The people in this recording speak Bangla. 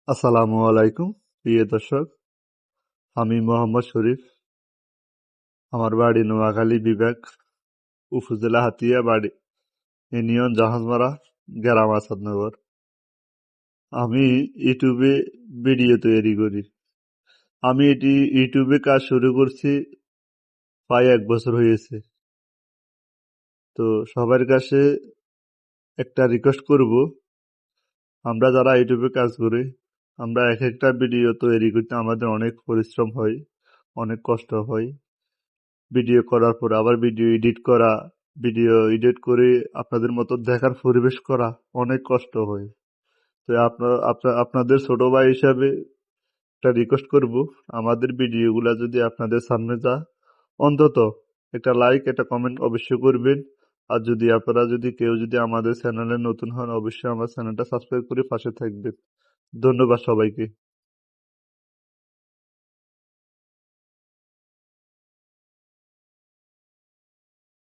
আসসালামু আলাইকুম প্রিয় দর্শক, আমি মোহাম্মদ শরীফ। আমার বাড়ি নোয়াখালী বিভাগ, উপজেলা হাতিয়া, বাড়ি ইউনিয়ন জাহাজমারা, গ্রাম আসাদনগর। আমি ইউটিউবে ভিডিও তৈরি করি। আমি ইউটিউবে কাজ শুরু করছি প্রায় 1 বছর হয়েছে। তো সবার কাছে একটা রিকোয়েস্ট করব, আমরা যারা ইউটিউবে কাজ করি, আমরা এক একটা ভিডিও তৈরি করতে আমাদের অনেক পরিশ্রম হয়, অনেক কষ্ট হয়। ভিডিও করার পর আবার ভিডিও এডিট করে আপনাদের মতো দেখার পরিবেশ করা অনেক কষ্ট হয়। তো আপনাদের ছোট ভাই হিসাবে একটা রিকোয়েস্ট করব, আমাদের ভিডিওগুলা যদি আপনাদের সামনে যায়, অন্তত একটা লাইক, একটা কমেন্ট অবশ্যই করবেন। আর যদি কেউ আমাদের চ্যানেলে নতুন হন, অবশ্যই আমার চ্যানেলটা সাবস্ক্রাইব করে পাশে থাকবেন। ধন্যবাদ সবাইকে।